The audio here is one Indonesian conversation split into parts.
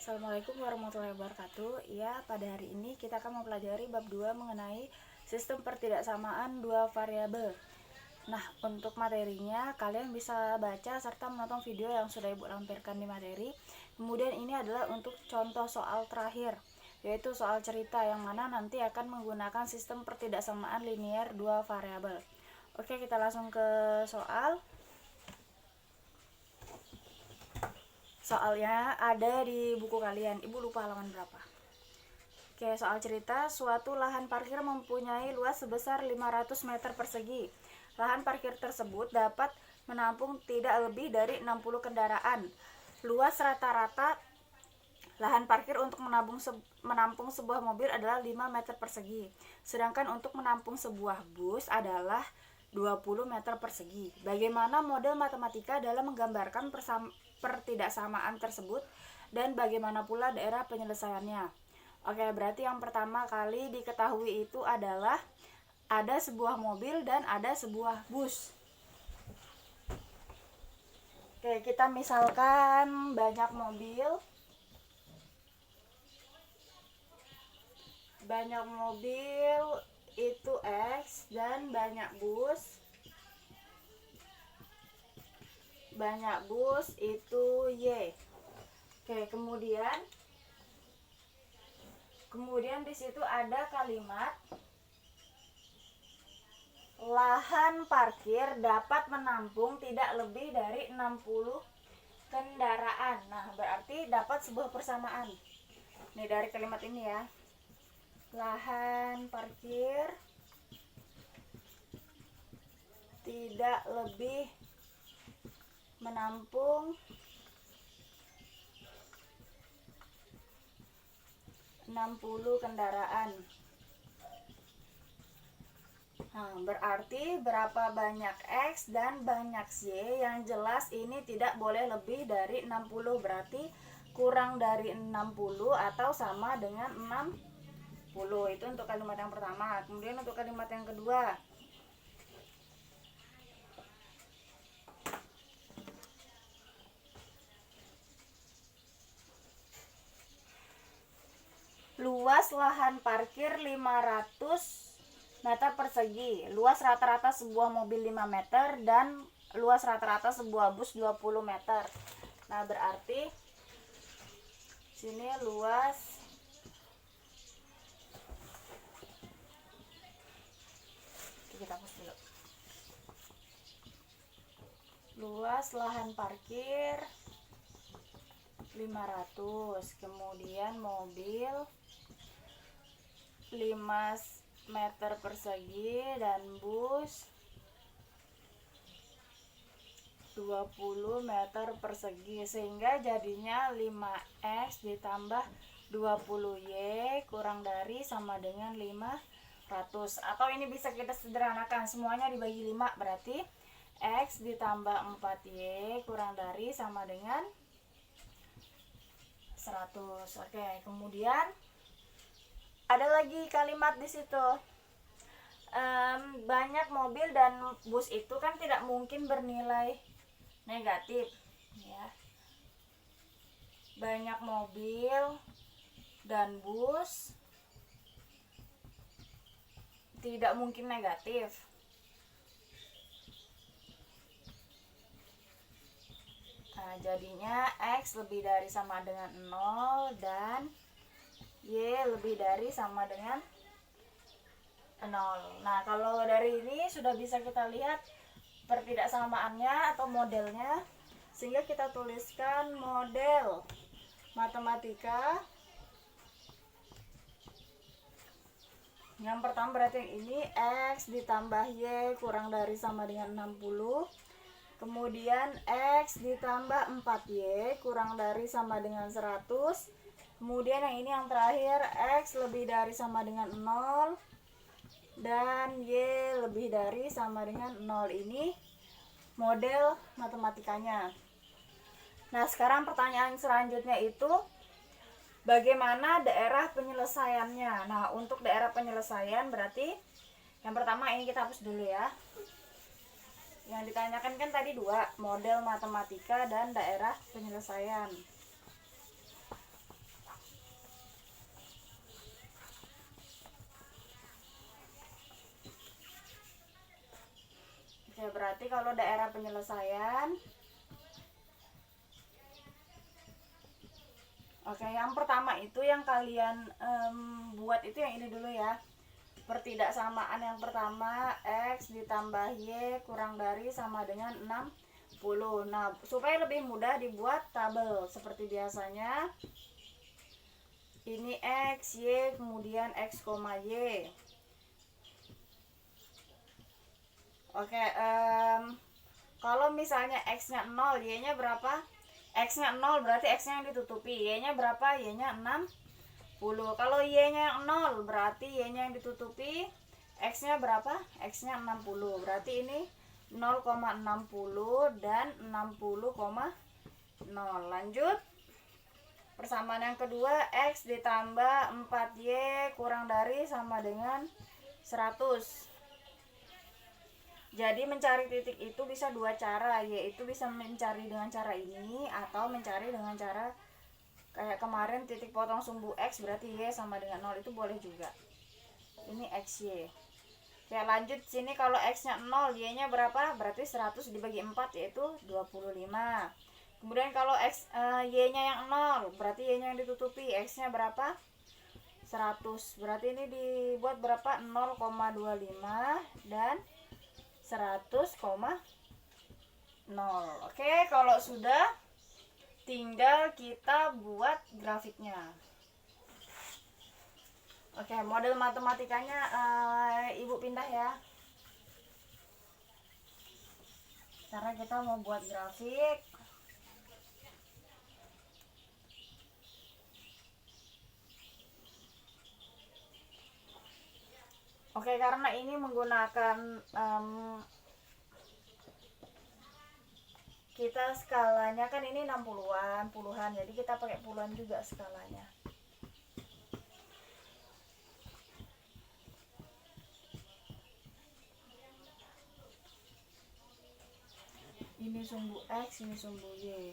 Assalamualaikum warahmatullahi wabarakatuh. Ya, pada hari ini kita akan mempelajari bab 2 mengenai sistem pertidaksamaan dua variabel. Nah, untuk materinya kalian bisa baca serta menonton video yang sudah Ibu lampirkan di materi. Kemudian ini adalah untuk contoh soal terakhir, yaitu soal cerita yang mana nanti akan menggunakan sistem pertidaksamaan linear dua variabel. Oke, kita langsung ke soal. Soalnya ada di buku kalian. Ibu lupa halaman berapa. Oke, soal cerita. Suatu lahan parkir mempunyai luas sebesar 500 meter persegi. Lahan parkir tersebut dapat menampung tidak lebih dari 60 kendaraan. Luas rata-rata lahan parkir untuk menampung sebuah mobil adalah 5 meter persegi. Sedangkan untuk menampung sebuah bus adalah 20 meter persegi. Bagaimana model matematika dalam menggambarkan pertidaksamaan tersebut dan bagaimana pula daerah penyelesaiannya? Oke, berarti yang pertama kali diketahui itu adalah ada sebuah mobil dan ada sebuah bus. Oke, kita misalkan banyak mobil itu X dan banyak bus itu Y. Oke, kemudian di situ ada kalimat lahan parkir dapat menampung tidak lebih dari 60 kendaraan. Nah, berarti dapat sebuah persamaan. Nih dari kalimat ini ya. Lahan parkir tidak lebih menampung 60 kendaraan. Nah, berarti berapa banyak X dan banyak Y? Yang jelas ini tidak boleh lebih dari 60. Berarti kurang dari 60 atau sama dengan 60. Itu untuk kalimat yang pertama. Kemudian untuk kalimat yang kedua. Luas lahan parkir 500 meter persegi. Luas rata-rata sebuah mobil 5 meter dan luas rata-rata sebuah bus 20 meter. Nah, berarti sini luas kita hapus dulu. Luas lahan parkir 500, kemudian mobil 5 meter persegi dan bus 20 meter persegi, sehingga jadinya 5X ditambah 20Y kurang dari sama dengan 500. Atau ini bisa kita sederhanakan, semuanya dibagi 5, berarti X ditambah 4Y kurang dari sama dengan 100. Oke, kemudian ada lagi kalimat di situ. Banyak mobil dan bus itu kan tidak mungkin bernilai negatif, ya. Banyak mobil dan bus tidak mungkin negatif. Nah, jadinya X lebih dari sama dengan 0 dan Y lebih dari sama dengan 0. Nah, kalau dari ini sudah bisa kita lihat pertidaksamaannya atau modelnya, sehingga kita tuliskan model matematika. Yang pertama berarti yang ini X ditambah Y kurang dari sama dengan 60. Kemudian X ditambah 4Y kurang dari sama dengan 100. Kemudian yang ini yang terakhir X lebih dari sama dengan 0 dan Y lebih dari sama dengan 0. Ini model matematikanya. Nah, sekarang pertanyaan selanjutnya itu bagaimana daerah penyelesaiannya. Nah, untuk daerah penyelesaian berarti yang pertama ini kita hapus dulu ya. Yang ditanyakan kan tadi 2, model matematika dan daerah penyelesaian. Berarti kalau daerah penyelesaian, oke, yang pertama itu yang kalian buat itu yang ini dulu ya. Pertidaksamaan yang pertama, X ditambah Y kurang dari sama dengan 60. Nah, supaya lebih mudah dibuat tabel seperti biasanya, ini X, Y, kemudian X, Y. Oke, kalau misalnya X-nya 0, Y-nya berapa? X-nya 0 berarti X-nya yang ditutupi. Y-nya berapa? Y-nya 60. Kalau Y-nya yang 0 berarti Y-nya yang ditutupi. X-nya berapa? X-nya 60. Berarti ini 0,60 dan 60,0. Lanjut. Persamaan yang kedua, X ditambah 4Y kurang dari sama dengan 100. Jadi mencari titik itu bisa dua cara, yaitu bisa mencari dengan cara ini atau mencari dengan cara kayak kemarin titik potong sumbu X berarti Y sama dengan 0, itu boleh juga. Ini XY. Oke, lanjut sini kalau X-nya 0, Y-nya berapa? Berarti 100 dibagi 4 yaitu 25. Kemudian kalau Y-nya yang 0, berarti Y-nya yang ditutupi. X-nya berapa? 100. Berarti ini dibuat berapa? 0,25 dan 100,0. Oke, kalau sudah tinggal kita buat grafiknya. Oke, model matematikanya Ibu pindah ya. Karena kita mau buat grafik. Oke, karena ini menggunakan kita skalanya kan ini 60-an, puluhan, jadi kita pakai puluhan juga skalanya. Ini sumbu X, ini sumbu Y.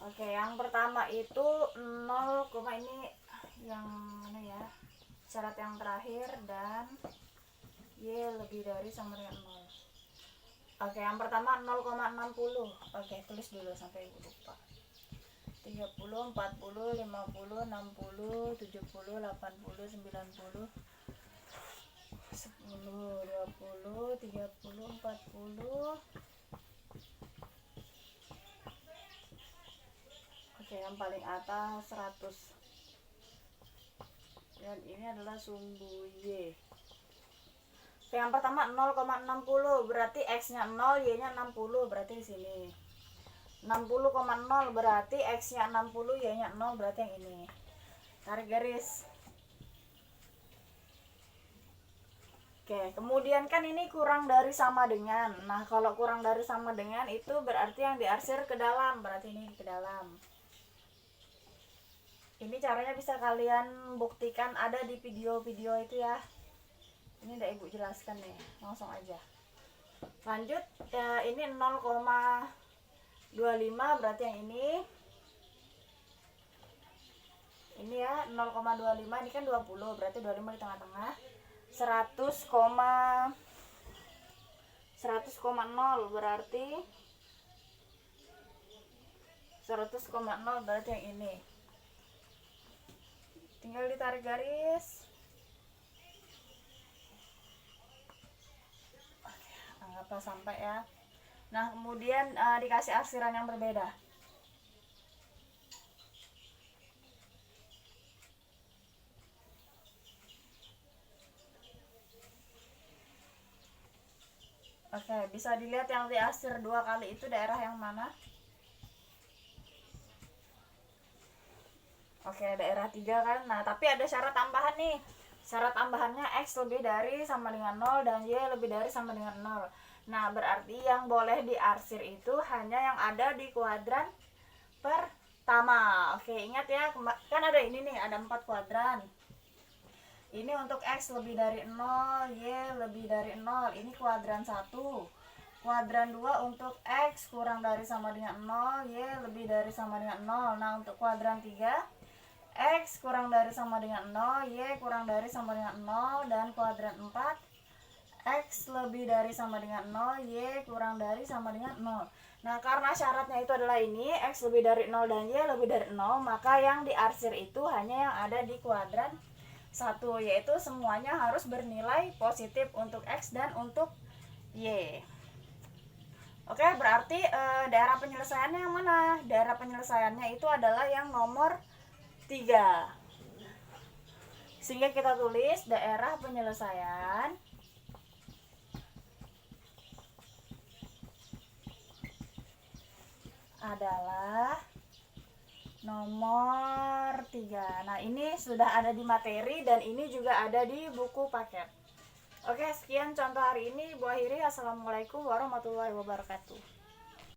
Oke, yang pertama itu 0, ini yang mana ya? Syarat yang terakhir, dan Y lebih dari sama dengan 0. Oke, yang pertama 0,60. Oke, tulis dulu sampai Ibu lupa. 30, 40, 50, 60, 70, 80, 90, 10, 20, 30, 40. Oke, yang paling atas 100. Dan ini adalah sumbu Y. Oke, yang pertama 0,60 berarti X-nya 0, Y-nya 60, berarti di sini. 60,0 berarti X-nya 60, Y-nya 0, berarti yang ini. Tarik garis. Oke, kemudian kan ini kurang dari sama dengan. Nah, kalau kurang dari sama dengan itu berarti yang diarsir ke dalam, berarti ini ke dalam. Ini caranya bisa kalian buktikan ada di video-video itu ya. Ini udah Ibu jelaskan nih, langsung aja. Lanjut, ya, ini 0,25 berarti yang ini. Ini ya 0,25, ini kan 20, berarti 25 di tengah-tengah. 100,0 berarti 100,0 berarti yang ini. Tinggal ditarik garis. Anggaplah sampai ya. Nah, kemudian dikasih arsiran yang berbeda. Oke, bisa dilihat yang diarsir 2 kali itu daerah yang mana? Oke, daerah 3 kan. Nah, tapi ada syarat tambahan nih. Syarat tambahannya X lebih dari sama dengan 0 dan Y lebih dari sama dengan 0. Nah, berarti yang boleh diarsir itu hanya yang ada di kuadran pertama. Oke, ingat ya, kan ada ini nih, ada 4 kuadran. Ini untuk X lebih dari 0, Y lebih dari 0. Ini kuadran 1. Kuadran 2 untuk X kurang dari sama dengan 0, Y lebih dari sama dengan 0. Nah, untuk kuadran 3, X kurang dari sama dengan 0, Y kurang dari sama dengan 0. Dan kuadran 4, X lebih dari sama dengan 0, Y kurang dari sama dengan 0. Nah, karena syaratnya itu adalah ini, X lebih dari 0 dan Y lebih dari 0, maka yang diarsir itu hanya yang ada di kuadran 1, yaitu semuanya harus bernilai positif untuk X dan untuk Y. Oke, berarti daerah penyelesaiannya yang mana? Daerah penyelesaiannya itu adalah yang nomor 3. Sehingga kita tulis daerah penyelesaian adalah nomor 3. Nah, ini sudah ada di materi dan ini juga ada di buku paket. Oke, sekian contoh hari ini. Bu akhiri. Assalamualaikum warahmatullahi wabarakatuh.